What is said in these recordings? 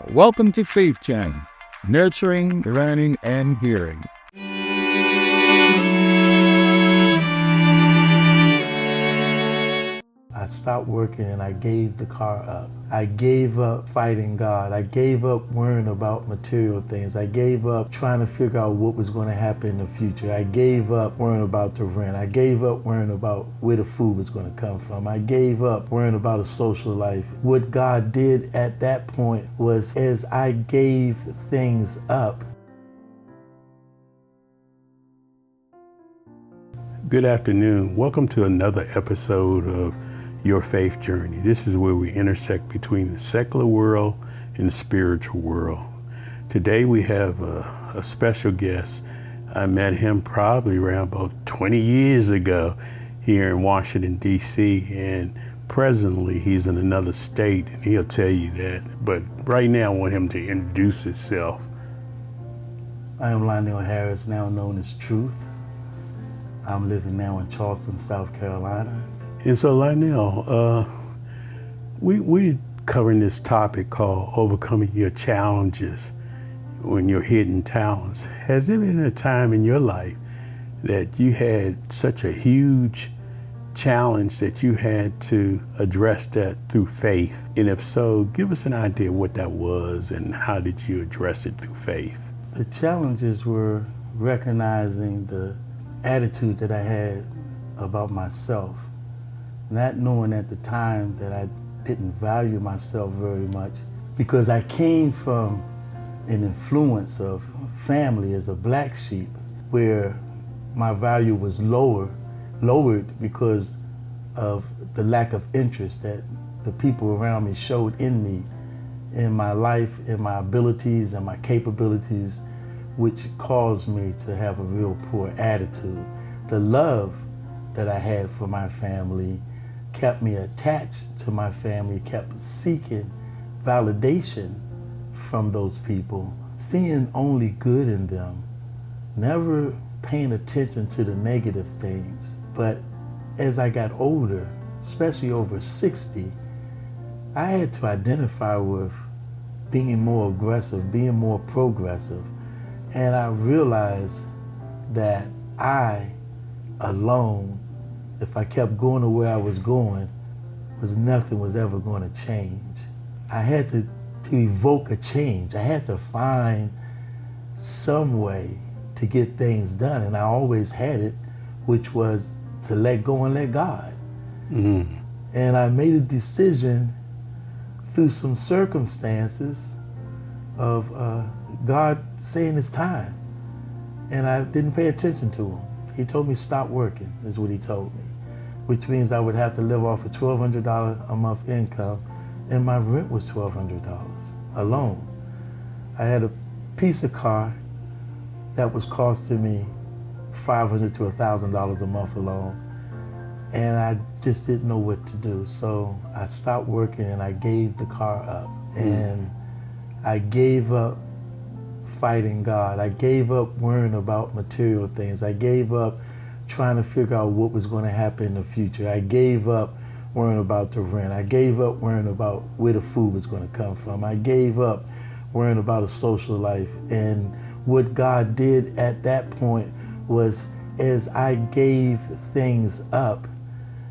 Welcome to Faith Channel, nurturing, learning, and hearing. I stopped working and I gave the car up. I gave up fighting God. I gave up worrying about material things. I gave up trying to figure out what was going to happen in the future. I gave up worrying about the rent. I gave up worrying about where the food was going to come from. I gave up worrying about a social life. What God did at that point was, as I gave things up, Good afternoon. Welcome to another episode of Your Faith Journey. This is where we intersect between the secular world and the spiritual world. Today we have a special guest. I met him probably around about 20 years ago here in Washington, D.C., and presently he's in another state, and he'll tell you that. But right now I want him to introduce himself. I am Lionel Harris, now known as Truth. I'm living now in Charleston, South Carolina. And so, Lionel, we're covering this topic called overcoming your challenges when your hidden talents. Has there been a time in your life that you had such a huge challenge that you had to address that through faith? And if so, give us an idea what that was and how did you address it through faith? The challenges were recognizing the attitude that I had about myself, not knowing at the time that I didn't value myself very much, because I came from an influence of family as a black sheep where my value was lowered because of the lack of interest that the people around me showed in me, in my life, in my abilities and my capabilities, which caused me to have a real poor attitude. The love that I had for my family kept me attached to my family, kept seeking validation from those people, seeing only good in them, never paying attention to the negative things. But as I got older, especially over 60, I had to identify with being more aggressive, being more progressive. And I realized that I alone, if I kept going to where I was going, nothing was ever going to change. I had to evoke a change. I had to find some way to get things done. And I always had it, which was to let go and let God. Mm-hmm. And I made a decision through some circumstances of God saying it's time. And I didn't pay attention to him. He told me stop working, is what he told me, which means I would have to live off a $1,200 a month income, and my rent was $1,200 alone. I had a piece of car that was costing me $500 to $1,000 a month alone, and I just didn't know what to do. So I stopped working and I gave the car up. And I gave up fighting God. I gave up worrying about material things. I gave up trying to figure out what was going to happen in the future. I gave up worrying about the rent. I gave up worrying about where the food was going to come from. I gave up worrying about a social life. And what God did at that point was, as I gave things up,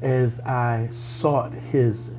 as I sought his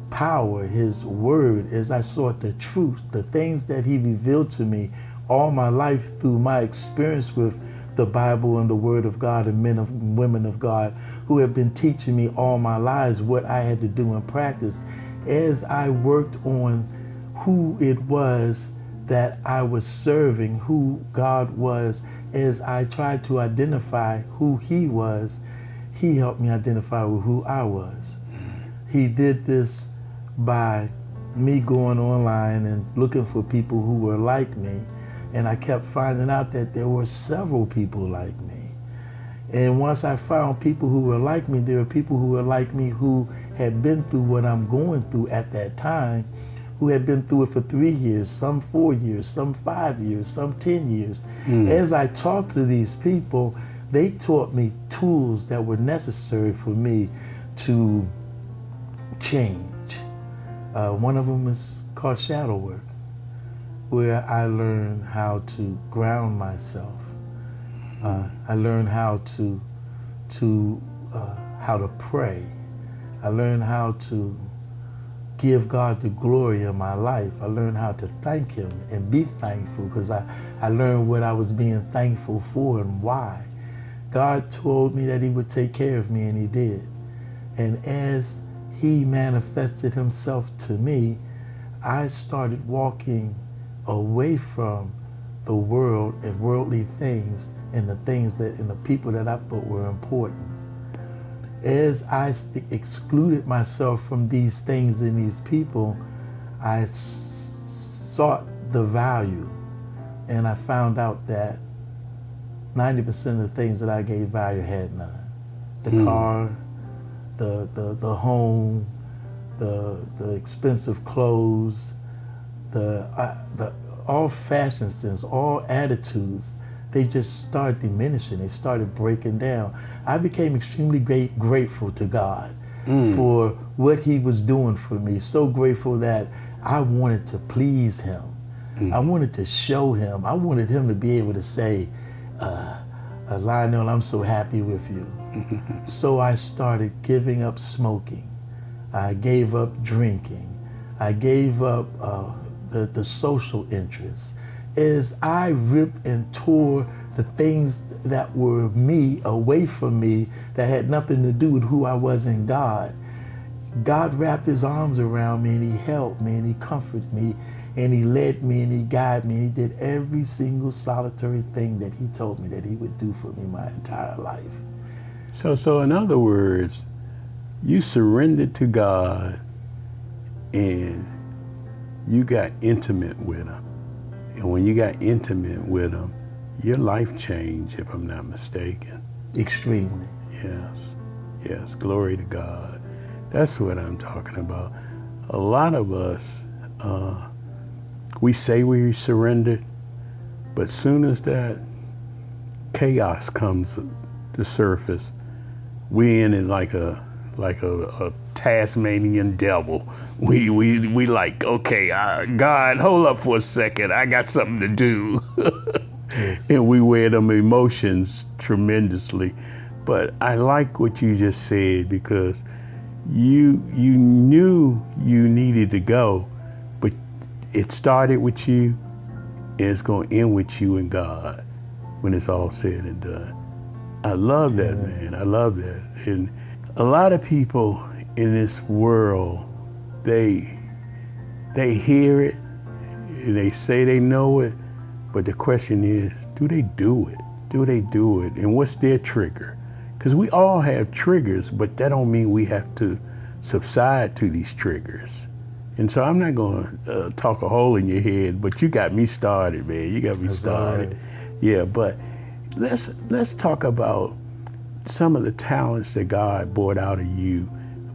power, his word, as I sought the truth, the things that he revealed to me all my life through my experience with the Bible and the word of God and men and women of God who have been teaching me all my lives what I had to do in practice. As I worked on who it was that I was serving, who God was, as I tried to identify who he was, he helped me identify with who I was. He did this by me going online and looking for people who were like me. And I kept finding out that there were several people like me. And once I found people who were like me, there were people who were like me who had been through what I'm going through at that time, who had been through it for 3 years, some 4 years, some 5 years, some 10 years. As I talked to these people, they taught me tools that were necessary for me to change. One of them is called shadow work, where I learned how to ground myself. I learned how to pray. I learned how to give God the glory in my life. I learned how to thank Him and be thankful, because I learned what I was being thankful for and why. God told me that He would take care of me, and He did. And as He manifested Himself to me, I started walking away from the world and worldly things and the things that and the people that I thought were important. As I excluded myself from these things and these people, I sought the value, and I found out that 90% of the things that I gave value had none. The car, the home, the expensive clothes, the all fashion sense, all attitudes, they just started diminishing. They started breaking down. I became extremely grateful to God for what He was doing for me. So grateful that I wanted to please Him. I wanted to show Him. I wanted Him to be able to say, Lionel, I'm so happy with you. So I started giving up smoking. I gave up drinking. I gave up the social interests. As I ripped and tore the things that were me away from me, that had nothing to do with who I was in God, God wrapped His arms around me, and He held me, and He comforted me, and He led me, and He guided me. He did every single solitary thing that He told me that He would do for me my entire life. So in other words, you surrendered to God and you got intimate with Him. And when you got intimate with Him, your life changed, if I'm not mistaken. Extremely. Yes, glory to God. That's what I'm talking about. A lot of us, we say we surrendered, but soon as that chaos comes to the surface, we in it like a Tasmanian devil. We like, okay, God, hold up for a second. I got something to do. Yes. And we wear them emotions tremendously. But I like what you just said, because you knew you needed to go, but it started with you, and it's going to end with you and God when it's all said and done. I love that, man. I love that. And a lot of people in this world, they hear it and they say they know it, but the question is, do they do it? Do they do it? And what's their trigger? Because we all have triggers, but that don't mean we have to subside to these triggers. And so I'm not going to talk a hole in your head, but you got me started, man. You got me started. Right. Yeah, but let's talk about some of the talents that God brought out of you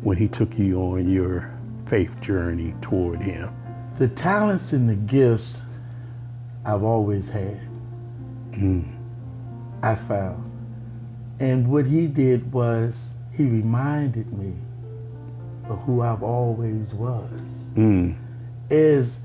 when He took you on your faith journey toward Him. The talents and the gifts I've always had, I found. And what He did was He reminded me of who I've always was. As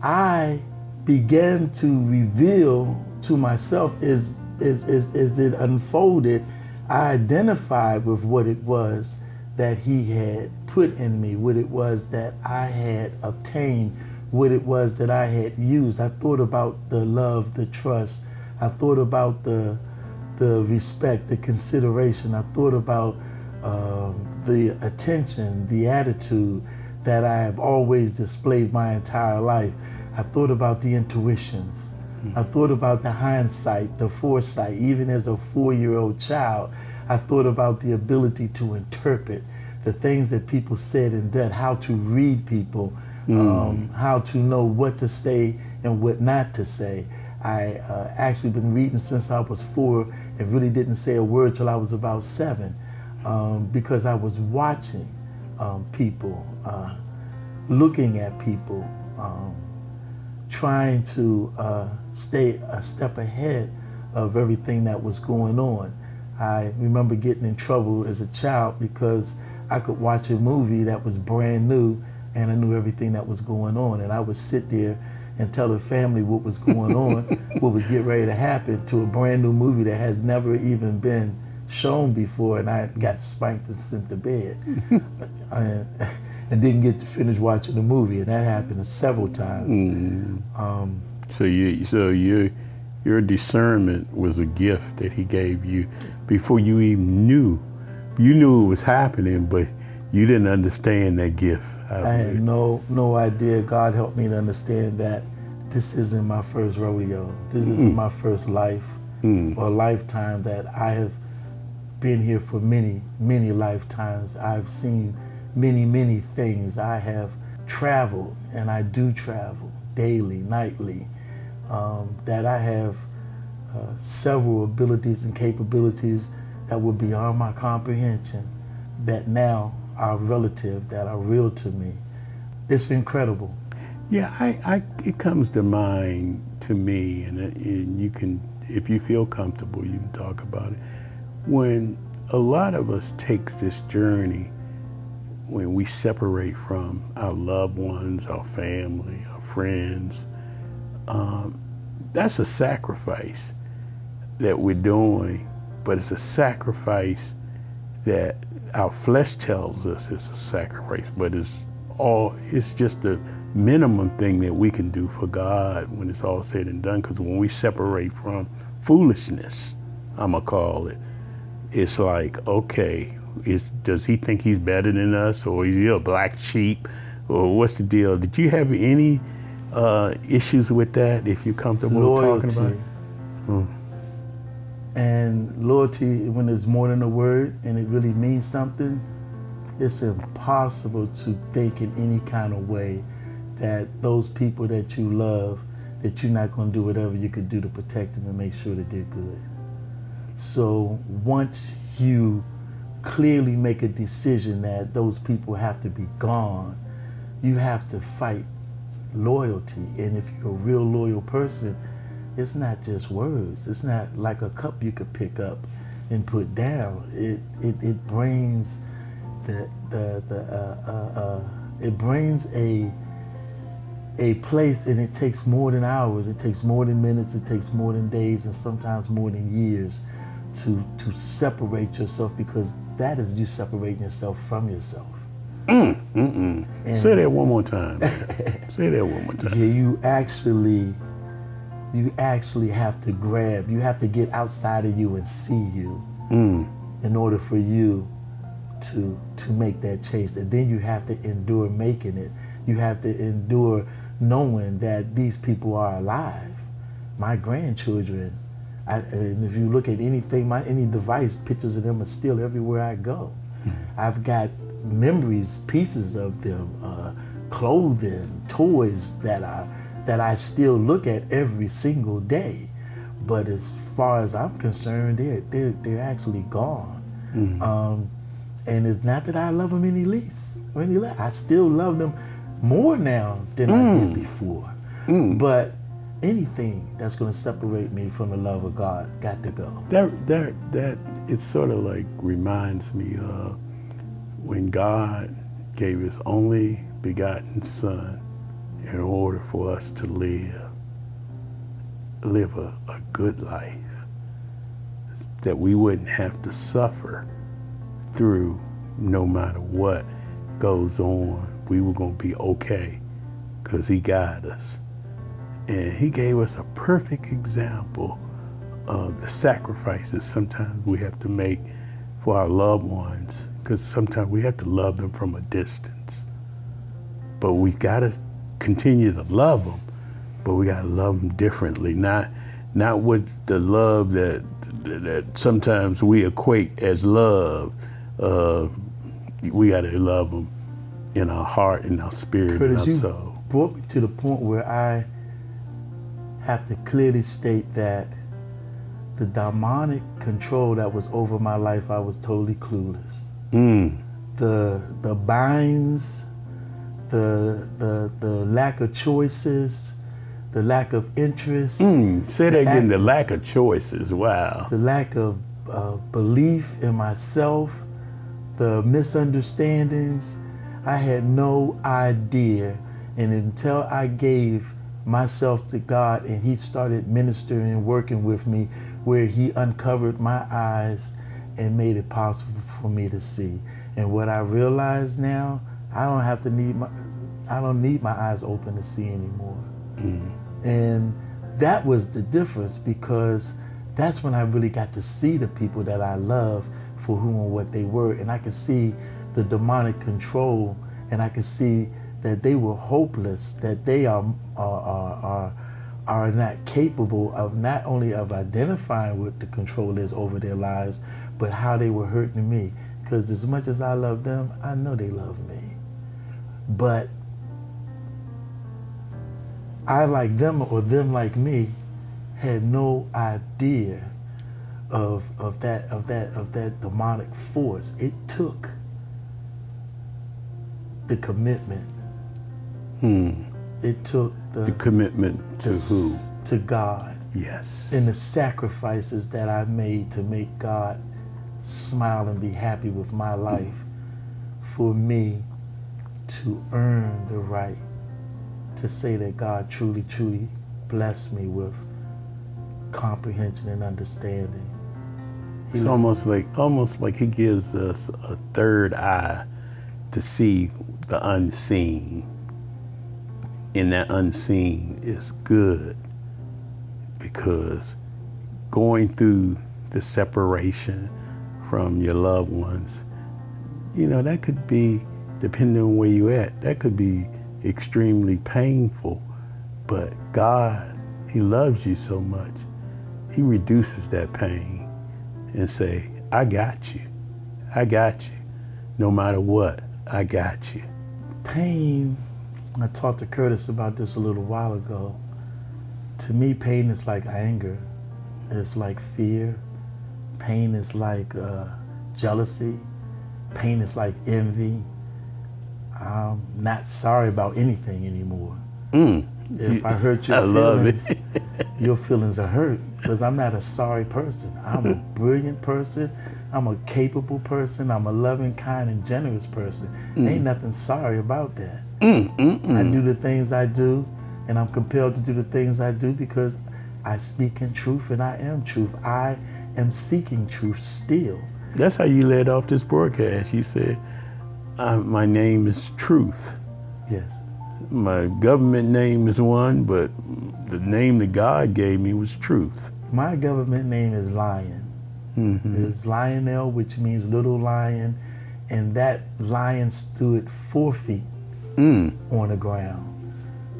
I began to reveal to myself, as it unfolded, I identified with what it was that He had put in me, what it was that I had obtained, what it was that I had used. I thought about the love, the trust. I thought about the respect, the consideration. I thought about the attention, the attitude that I have always displayed my entire life. I thought about the intuitions. I thought about the hindsight, the foresight. Even as a 4-year-old child, I thought about the ability to interpret the things that people said and did, how to read people, how to know what to say and what not to say. I actually been reading since I was 4 and really didn't say a word till I was about 7, because I was watching people, looking at people, trying to stay a step ahead of everything that was going on. I remember getting in trouble as a child because I could watch a movie that was brand new and I knew everything that was going on. And I would sit there and tell the family what was going on, what was getting ready to happen to a brand new movie that has never even been shown before, and I got spanked and sent to bed. And didn't get to finish watching the movie, and that happened several times. So your discernment was a gift that he gave you before you even knew. You knew it was happening, but you didn't understand that gift. I had no idea. God helped me to understand that this isn't my first rodeo. This isn't my first life or lifetime, that I have been here for many, many lifetimes. I've seen many, many things. I have traveled, and I do travel daily, nightly, that I have several abilities and capabilities that were beyond my comprehension, that now are relative, that are real to me. It's incredible. Yeah, it comes to mind to me, and you can, if you feel comfortable, you can talk about it. When a lot of us takes this journey, when we separate from our loved ones, our family, our friends, that's a sacrifice that we're doing, but it's a sacrifice that our flesh tells us it's a sacrifice, but it's just the minimum thing that we can do for God when it's all said and done. Because when we separate from foolishness, I'm gonna call it, it's like, okay, does he think he's better than us, or is he a black sheep, or what's the deal? Did you have any issues with that, if you're comfortable talking about it? And loyalty, when it's more than a word and it really means something, it's impossible to think in any kind of way that those people that you love, that you're not going to do whatever you could do to protect them and make sure that they're good. So once you clearly make a decision that those people have to be gone, you have to fight loyalty. And if you're a real loyal person, it's not just words. It's not like a cup you could pick up and put down. It brings it brings a place, and it takes more than hours. It takes more than minutes. It takes more than days, and sometimes more than years to separate yourself, because that is you separating yourself from yourself. Say that one more time. Say that one more time. Yeah, you actually have to grab, you have to get outside of you and see you in order for you to make that change. And then you have to endure making it. You have to endure knowing that these people are alive. My grandchildren, and if you look at anything, any device, pictures of them are still everywhere I go. I've got memories, pieces of them, clothing, toys that I still look at every single day. But as far as I'm concerned, they're actually gone. And it's not that I love them any less. I still love them more now than I did before. But anything that's going to separate me from the love of God got to go. That it sort of like reminds me of when God gave his only begotten Son in order for us to live a good life, that we wouldn't have to suffer through no matter what goes on. We were going to be okay because he guided us. And he gave us a perfect example of the sacrifices sometimes we have to make for our loved ones, because sometimes we have to love them from a distance. But we got to continue to love them, but we got to love them differently, not with the love that sometimes we equate as love. We got to love them in our heart, in our spirit, in our soul. You brought me to the point where I have to clearly state that the demonic control that was over my life, I was totally clueless. The binds, the lack of choices, the lack of interest. Say that again, the lack of choices, wow. The lack of belief in myself, the misunderstandings. I had no idea. And until I gave myself to God and he started ministering and working with me, where he uncovered my eyes and made it possible for me to see. And what I realize now, I don't need my eyes open to see anymore. And that was the difference, because that's when I really got to see the people that I love for whom and what they were. And I could see the demonic control, and I could see that they were hopeless, that they are not capable of not only of identifying what the control is over their lives, but how they were hurting me. Because as much as I love them, I know they love me. But I like them, or them like me, had no idea of that demonic force. It took the commitment. It took the commitment to who? To God. Yes. And the sacrifices that I made to make God smile and be happy with my life, for me to earn the right to say that God truly, truly blessed me with comprehension and understanding. It's almost like he gives us a third eye to see the unseen. And that unseen is good, because going through the separation from your loved ones, that could be, depending on where you're at, that could be extremely painful. But God, he loves you so much, he reduces that pain and say, I got you. I got you. No matter what, I got you. Pain, I talked to Curtis about this a little while ago. To me, pain is like anger. It's like fear. Pain is like jealousy. Pain is like envy. I'm not sorry about anything anymore. If I hurt your feelings, your feelings are hurt, because I'm not a sorry person. I'm a brilliant person. I'm a capable person. I'm a loving, kind, and generous person. Ain't nothing sorry about that. I do the things I do, and I'm compelled to do the things I do because I speak in truth and I am truth. I am seeking truth still. That's how you led off this broadcast. You said, my name is Truth. Yes. My government name is one, but the name that God gave me was Truth. My government name is Lion. It's Lionel, which means little lion, and that lion stood 4 feet on the ground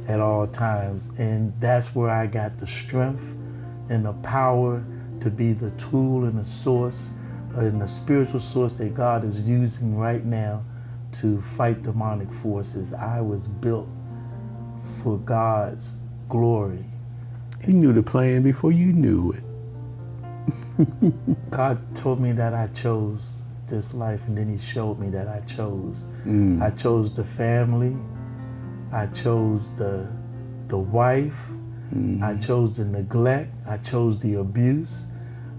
at all times. And that's where I got the strength and the power to be the tool and the source and the spiritual source that God is using right now to fight demonic forces. I was built for God's glory. He knew the plan before you knew it. God told me that I chose this life, and then he showed me that I chose. I chose the family. I chose the wife. I chose the neglect. I chose the abuse,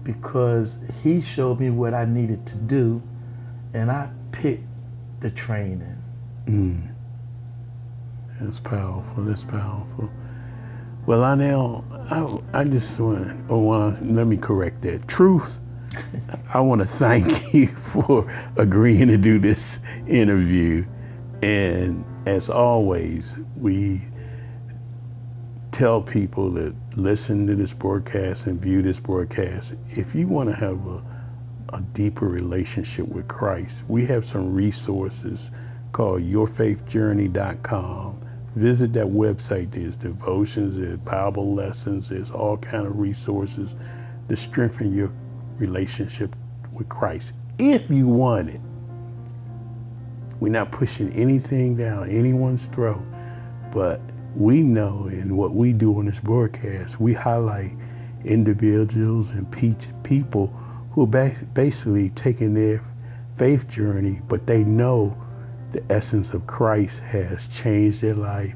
because he showed me what I needed to do, and I picked the training. That's powerful. That's powerful. Well, Lionel, I just want to let me correct that. Truth, I want to thank you for agreeing to do this interview. And as always, we tell people that listen to this broadcast and view this broadcast, if you want to have a deeper relationship with Christ, we have some resources called yourfaithjourney.com. Visit that website. There's devotions, there's Bible lessons, there's all kind of resources to strengthen your relationship with Christ, if you want it. We're not pushing anything down anyone's throat, but we know in what we do on this broadcast, we highlight individuals and people who are basically taking their faith journey, but they know the essence of Christ has changed their life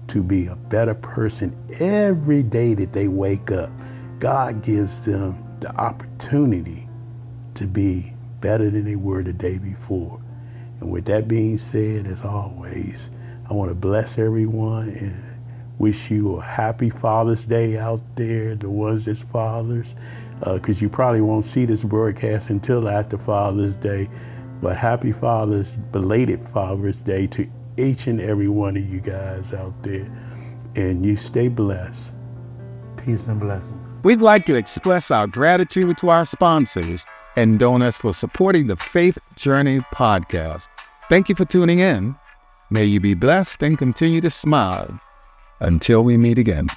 to be a better person every day that they wake up. God gives them the opportunity to be better than they were the day before. And And with that being said, as always, I want to bless everyone and wish you a happy Father's Day out there, the ones that's fathers, because you probably won't see this broadcast until after Father's Day. But happy belated Father's Day to each and every one of you guys out there. And you stay blessed. Peace and blessings. We'd like to express our gratitude to our sponsors and donors for supporting the Faith Journey podcast. Thank you for tuning in. May you be blessed and continue to smile. Until we meet again.